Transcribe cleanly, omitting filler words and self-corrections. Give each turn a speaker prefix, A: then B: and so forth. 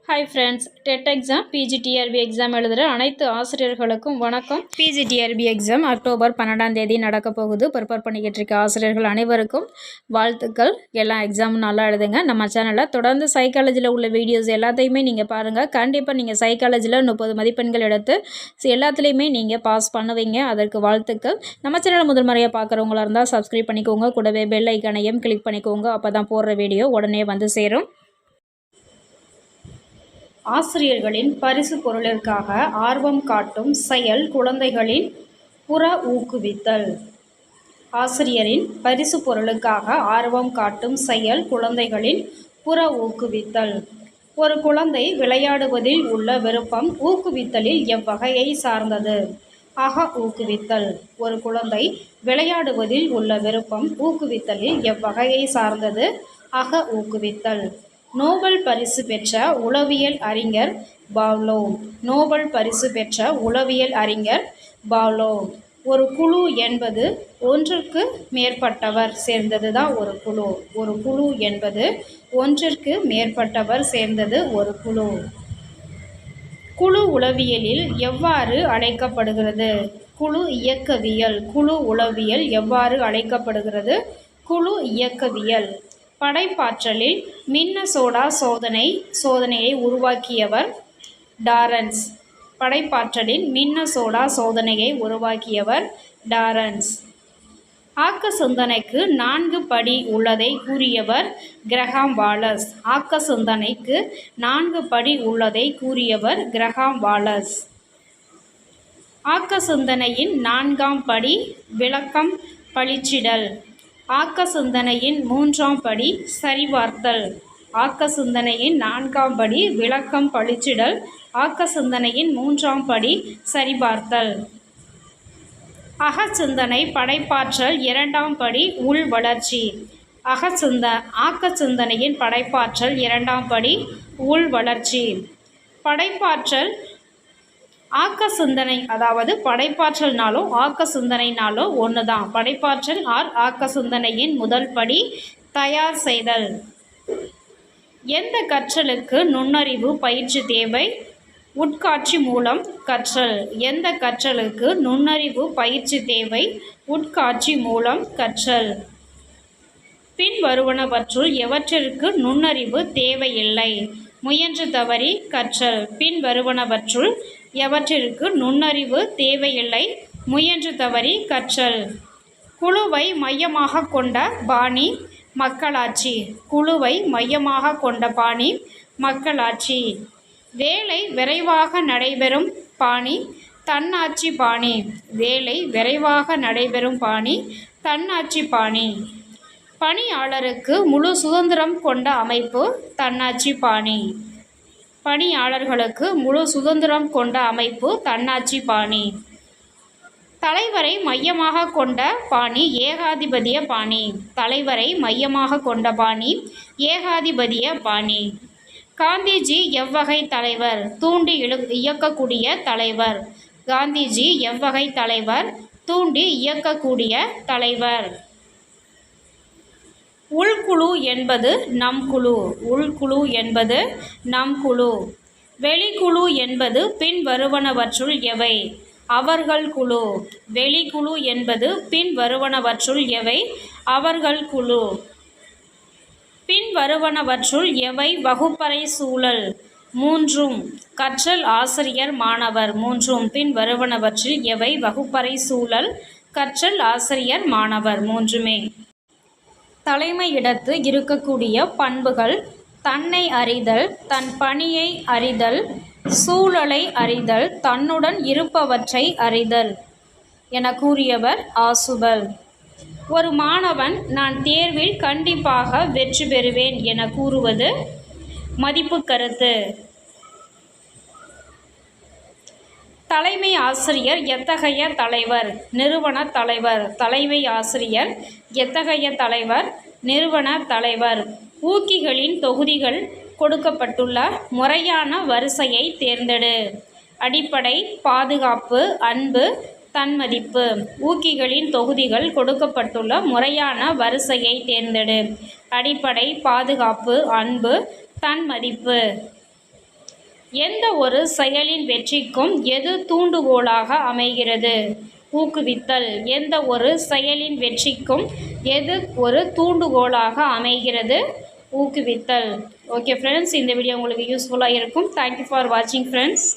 A: Hi friends, TET exam PGTRB exam எழுதுகிற அனைத்து ஆசிரியர்களுக்கும் வணக்கம். பிஜிடிஆர்பி எக்ஸாம் அக்டோபர் 12 நடக்க போகுது. ப்ரிப்பேர் பண்ணிக்கிட்டு இருக்க ஆசிரியர்கள் அனைவருக்கும் வாழ்த்துக்கள். எல்லா எக்ஸாமும் நல்லா எழுதுங்க. நம்ம சேனலில் தொடர்ந்து சைக்காலஜியில் உள்ள வீடியோஸ் எல்லாத்தையுமே நீங்கள் பாருங்கள். கண்டிப்பாக நீங்கள் சைக்காலஜியில் 30 மதிப்பெண்கள் எடுத்து எல்லாத்துலேயுமே நீங்கள் பாஸ் பண்ணுவீங்க. அதற்கு வாழ்த்துக்கள். நம்ம சேனலை முதல் முறையாக பார்க்குறவங்களா இருந்தால் சப்ஸ்கிரைப் பண்ணிக்கோங்க. கூடவே பெல் ஐக்கானையும் கிளிக் பண்ணிக்கோங்க. அப்போ தான் போடுற வீடியோ உடனே வந்து சேரும். ஆசிரியர்களின் பரிசு பொருளிற்காக ஆர்வம் காட்டும் செயல் குழந்தைகளின் புற ஊக்குவித்தல். ஆசிரியரின் பரிசு பொருளுக்காக ஆர்வம் காட்டும் செயல் குழந்தைகளின் புற ஊக்குவித்தல். ஒரு குழந்தை விளையாடுவதில் உள்ள விருப்பம் ஊக்குவித்தலில் எவ்வகையை சார்ந்தது? அக ஊக்குவித்தல். ஒரு குழந்தை விளையாடுவதில் உள்ள விருப்பம் ஊக்குவித்தலில் எவ்வகையை சார்ந்தது? அக ஊக்குவித்தல். நோபல் பரிசு பெற்ற உளவியல் அறிஞர் பாவ்லோவ். நோபல் பரிசு பெற்ற உளவியல் அறிஞர் பாவ்லோவ். ஒரு குழு என்பது ஒன்றுக்கு மேற்பட்டவர் சேர்ந்தது தான் ஒரு குழு. ஒரு குழு என்பது ஒன்றிற்கு மேற்பட்டவர் சேர்ந்தது ஒரு குழு. குழு உளவியலில் எவ்வாறு அழைக்கப்படுகிறது? குழு இயக்கவியல். குழு உளவியல் எவ்வாறு அழைக்கப்படுகிறது? குழு இயக்கவியல். படைப்பாற்றலில் மின்னசோடா சோதனையை உருவாக்கியவர் டாரன்ஸ். படைப்பாற்றலில் மின்னசோடா சோதனையை உருவாக்கியவர் டாரன்ஸ். ஆக்க சிந்தனைக்கு 4 படி உள்ளதை கூறியவர் கிரஹாம் வாலஸ். ஆக்க சிந்தனைக்கு 4 படி உள்ளதை கூறியவர் கிரஹாம் வாலஸ். ஆக்க சிந்தனையின் 4ஆம் படி விளக்கம் பளிச்சிடல். ஆக்க சிந்தனையின் 3ஆம் படி சரிபார்த்தல். ஆக்க சிந்தனையின் 4ஆம் படி விளக்கம் பளிச்சிடல். ஆக்க சிந்தனையின் 3ஆம் படி சரிபார்த்தல். அகச்சிந்தனை படைப்பாற்றல் 2ஆம் படி உள் வளர்ச்சி. ஆக்க சிந்தனையின் படைப்பாற்றல் 2ஆம் படி உள் வளர்ச்சி. படைப்பாற்றல் ஆக்க சிந்தனை, அதாவது படைப்பாற்றல்னாலும் ஆக்க சிந்தனைனாலும் ஒன்று தான். படைப்பாற்றல் ஆக்க சிந்தனையின் முதல் படி தயார் செய்தல். எந்த கற்றலுக்கு நுண்ணறிவு பயிற்சி தேவை? உட்காட்சி மூலம் கற்றல். எந்த கற்றலுக்கு நுண்ணறிவு பயிற்சி தேவை? உட்காட்சி மூலம் கற்றல். பின்வருவனவற்றுள் எவற்றிற்கு நுண்ணறிவு தேவையில்லை? முயன்று தவறி கற்றல். பின்வருவனவற்றுள் எவற்றிற்கு நுண்ணறிவு தேவையில்லை? முயன்று தவறி கற்றல். குழுவை மையமாக கொண்ட பாணி மக்களாட்சி. குழுவை மையமாக கொண்ட பாணி மக்களாட்சி. வேலை விரைவாக நடைபெறும் பாணி தன்னாட்சி பாணி. வேலை விரைவாக நடைபெறும் பாணி தன்னாட்சி பாணி. பணியாளருக்கு முழு சுதந்திரம் கொண்ட அமைப்பு தன்னாட்சி பாணி. பணியாளர்களுக்கு முழு சுதந்திரம் கொண்ட அமைப்பு தன்னாட்சி பாணி. தலைவரை மையமாக கொண்ட பாணி ஏகாதிபத்திய பாணி. தலைவரை மையமாக கொண்ட பாணி ஏகாதிபத்திய பாணி. காந்திஜி எவ்வகை தலைவர்? தூண்டி இயக்கக்கூடிய தலைவர். காந்திஜி எவ்வகை தலைவர்? தூண்டி இயக்கக்கூடிய தலைவர். உள்குழு என்பது நம் குழு. உள்குழு என்பது நம் குழு. வெளிக்குழு என்பது பின்வருவனவற்றுள் எவை? அவர்கள் குழு. வெளிக்குழு என்பது பின்வருவனவற்றுள் எவை? அவர்கள் குழு. பின்வருவனவற்றுள் எவை வகுப்பறை சூழல்? 3ம். கற்றல் ஆசிரியர் மாணவர். 3ம். பின்வருவனவற்றில் எவை வகுப்பறை சூழல்? கற்றல் ஆசிரியர் மாணவர். 3மே. தலைமையிடத்து இருக்கக்கூடிய பண்புகள்: தன்னை அறிதல், தன் பணியை அறிதல், சூழலை அறிதல், தன்னுடன் இருப்பவற்றை அறிதல் என கூறியவர் ஆசுபல். ஒரு மாணவன் நான் தேர்வில் கண்டிப்பாக வெற்றி பெறுவேன் என கூறுவது மதிப்பு கருத்து. தலைமை ஆசிரியர் எத்தகைய தலைவர்? நிறுவன தலைவர். தலைமை ஆசிரியர் எத்தகைய தலைவர்? நிறுவன தலைவர். ஊக்கிகளின் தொகுதிகள் கொடுக்கப்பட்டுள்ள முறையான வரிசையை தேர்ந்தெடு. அடிப்படை, பாதுகாப்பு, அன்பு, தன்மதிப்பு. ஊக்கிகளின் தொகுதிகள் கொடுக்கப்பட்டுள்ள முறையான வரிசையை தேர்ந்தெடு. அடிப்படை, பாதுகாப்பு, அன்பு, தன்மதிப்பு. எந்த ஒரு செயலின் வெற்றிக்கும் எது தூண்டுகோலாக அமைகிறது? ஊக்குவித்தல். எந்த ஒரு செயலின் வெற்றிக்கும் எது ஒரு தூண்டுகோலாக அமைகிறது? ஊக்குவித்தல். ஓகே ஃப்ரெண்ட்ஸ், இந்த வீடியோ உங்களுக்கு யூஸ்ஃபுல்லாக இருக்கும். தேங்க்யூ ஃபார் வாட்சிங் ஃப்ரெண்ட்ஸ்.